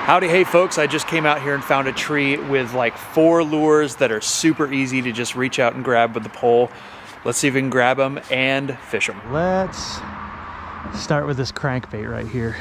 Howdy, hey folks, I just came out here and found a tree with like 4 lures that are super easy to just reach out and grab with the pole. Let's see if we can grab them and fish them. Let's start with this crankbait right here.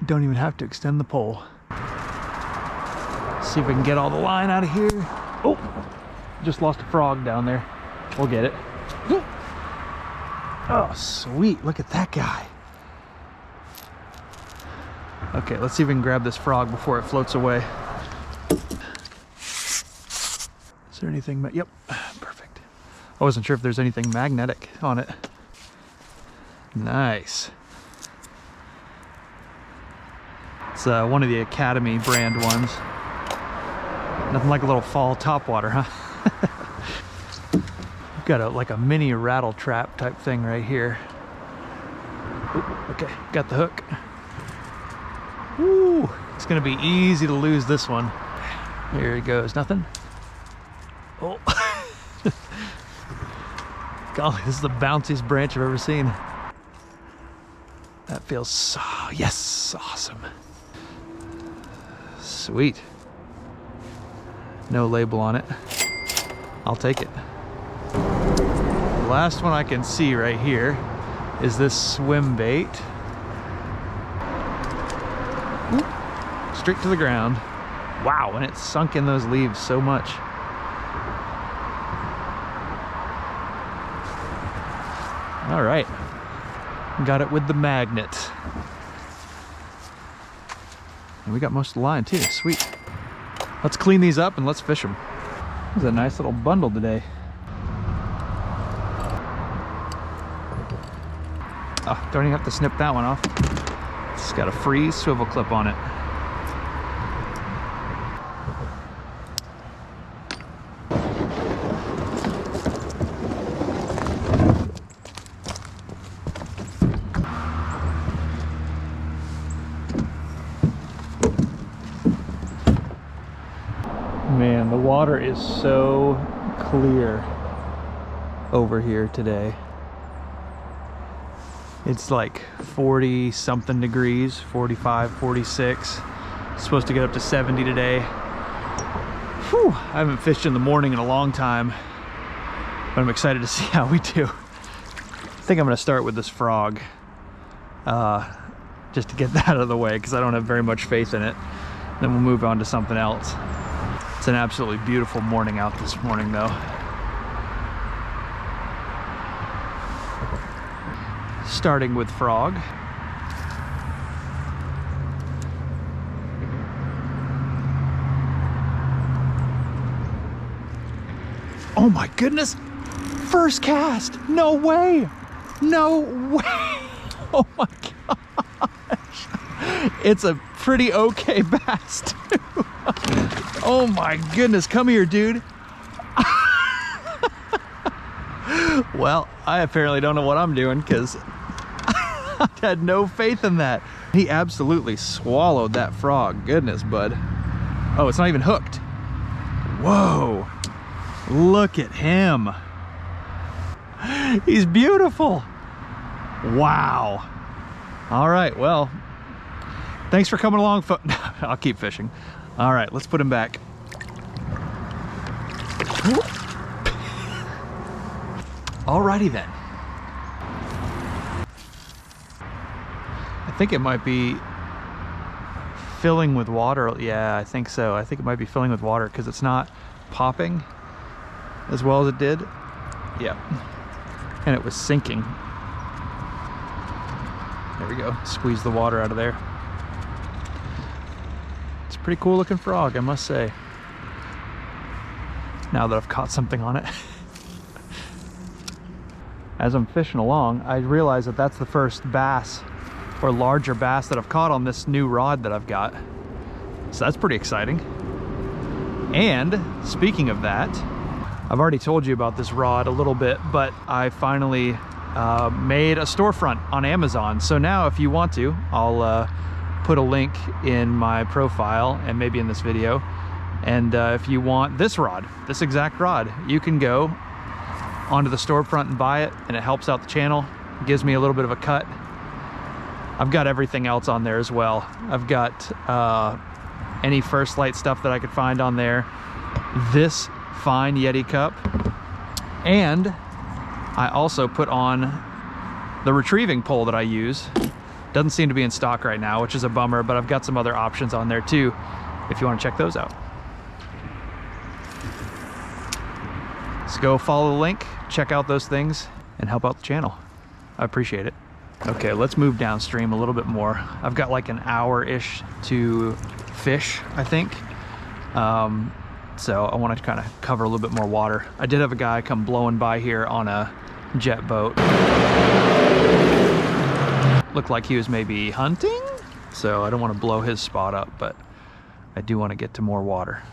Don't even have to extend the pole. See if we can get all the line out of here. Oh, just lost a frog down there. We'll get it. Oh, sweet, look at that guy. Okay, let's see if we can grab this frog before it floats away. Is there anything? Yep, perfect. I wasn't sure if there's anything magnetic on it. Nice. It's one of the Academy brand ones. Nothing like a little fall topwater, huh? We've got like a mini rattle trap type thing right here. Ooh, okay, got the hook. Woo! It's gonna be easy to lose this one. Here it goes, nothing. Oh. Golly, this is the bounciest branch I've ever seen. That feels so, yes, awesome. Sweet. No label on it. I'll take it. The last one I can see right here is this swim bait. Oop, straight to the ground. Wow, and it's sunk in those leaves so much. All right, got it with the magnet. And we got most of the line too, sweet. Let's clean these up and let's fish them. This is a nice little bundle today. Oh, don't even have to snip that one off. It's got a free swivel clip on it. Man, the water is so clear over here today. It's like 40 something degrees, 45, 46. It's supposed to get up to 70 today. Whew, I haven't fished in the morning in a long time, but I'm excited to see how we do. I think I'm gonna start with this frog, just to get that out of the way because I don't have very much faith in it. Then we'll move on to something else. It's an absolutely beautiful morning out this morning though. Starting with frog. Oh my goodness! First cast! No way! No way! Oh my gosh! It's a pretty okay bass too. Oh my goodness, come here, dude. Well, I apparently don't know what I'm doing because I had no faith in that. He absolutely swallowed that frog. Goodness, bud. Oh, it's not even hooked. Whoa. Look at him. He's beautiful. Wow. All right, well, thanks for coming along. I'll keep fishing. All right, let's put him back. Alrighty then. I think it might be filling with water. Yeah, I think so. I think it might be filling with water because it's not popping as well as it did. Yeah. And it was sinking. There we go. Squeeze the water out of there. It's a pretty cool looking frog, I must say. Now that I've caught something on it. As I'm fishing along, I realize that that's the first bass or larger bass that I've caught on this new rod that I've got. So that's pretty exciting. And speaking of that, I've already told you about this rod a little bit, but I finally made a storefront on Amazon. So now if you want to, I'll put a link in my profile and maybe in this video. And if you want this rod, this exact rod, you can go onto the storefront and buy it, and it helps out the channel. It gives me a little bit of a cut. I've got everything else on there as well. I've got any First Light stuff that I could find on there, this fine Yeti cup, and I also put on the retrieving pole that I use. Doesn't seem to be in stock right now, which is a bummer, but I've got some other options on there too, if you want to check those out. So go follow the link, check out those things, and help out the channel. I appreciate it. Okay, let's move downstream a little bit more. I've got like an hour-ish to fish, I think. So I want to kind of cover a little bit more water. I did have a guy come blowing by here on a jet boat. Looked like he was maybe hunting, so I don't want to blow his spot up, but I do want to get to more water.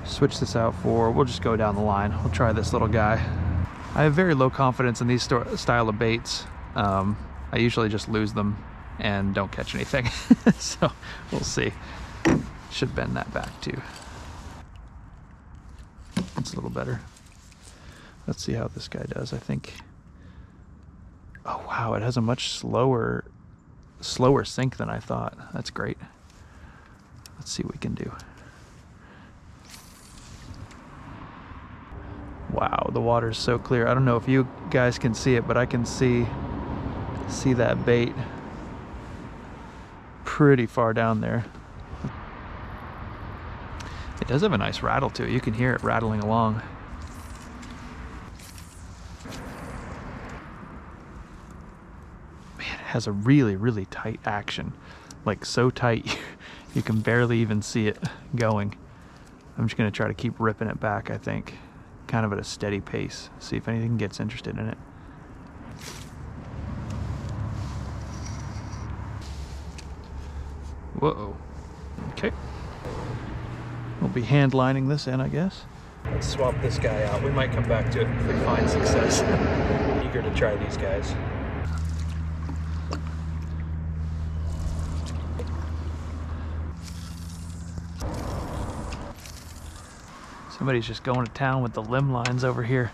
Switch this out for, we'll just go down the line. We'll try this little guy. I have very low confidence in these style of baits. I usually just lose them and don't catch anything. So we'll see. Should bend that back too. It's a little better. Let's see how this guy does. I think, oh wow, it has a much slower sink than I thought. That's great. Let's see what we can do. Wow, the water's so clear. I don't know if you guys can see it, but I can see that bait pretty far down there. It does have a nice rattle to it. You can hear it rattling along. Man, it has a really, really tight action. Like so tight, you can barely even see it going. I'm just gonna try to keep ripping it back, I think. Kind of at a steady pace. See if anything gets interested in it. Whoa. Okay. We'll be hand lining this in, I guess. Let's swap this guy out. We might come back to it if we find success. Eager to try these guys. Somebody's just going to town with the limb lines over here.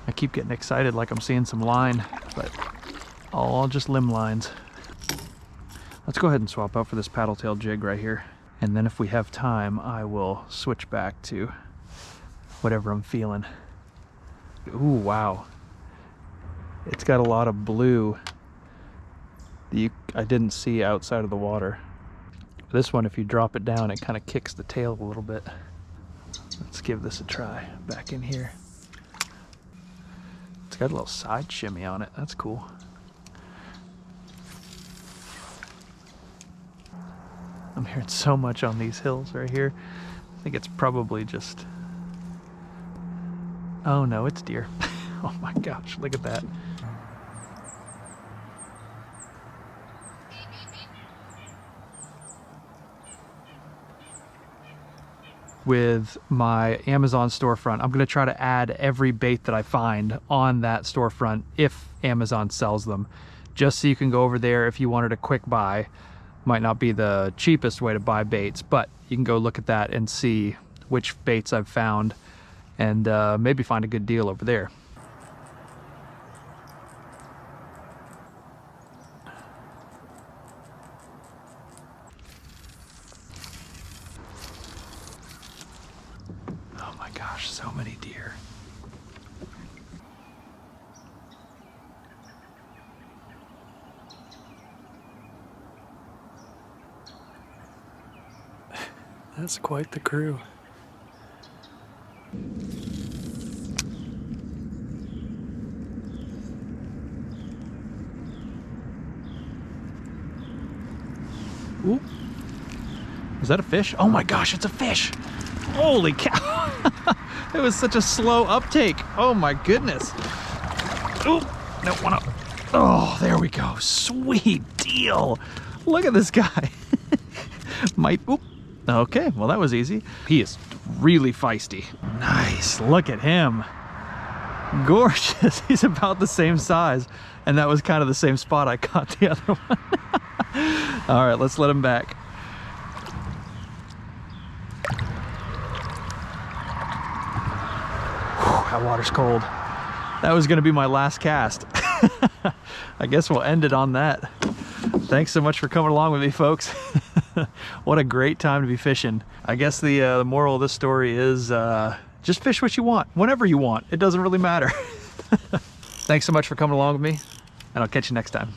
I keep getting excited like I'm seeing some line, but all just limb lines. Let's go ahead and swap out for this paddle tail jig right here. And then if we have time, I will switch back to whatever I'm feeling. Ooh, wow. It's got a lot of blue that I didn't see outside of the water. This one, if you drop it down, it kind of kicks the tail a little bit. Let's give this a try. Back in here. It's got a little side shimmy on it. That's cool. I'm hearing so much on these hills right here. I think it's probably just... Oh no, it's deer. Oh my gosh, look at that. With my Amazon storefront, I'm going to try to add every bait that I find on that storefront if Amazon sells them, just so you can go over there if you wanted a quick buy. Might not be the cheapest way to buy baits, but you can go look at that and see which baits I've found and maybe find a good deal over there. Oh my gosh, so many deer. That's quite the crew. Ooh. Is that a fish? Oh my gosh, it's a fish! Holy cow! It was such a slow uptake. Oh my goodness. Ooh, no, one up. Oh, there we go. Sweet deal. Look at this guy. Oop. Okay, well that was easy. He is really feisty. Nice, look at him. Gorgeous. He's about the same size. And that was kind of the same spot I caught the other one. All right, let's let him back. Whew, that water's cold. That was gonna be my last cast. I guess we'll end it on that. Thanks so much for coming along with me, folks. What a great time to be fishing. I guess the moral of this story is just fish what you want, whenever you want. It doesn't really matter. Thanks so much for coming along with me, and I'll catch you next time.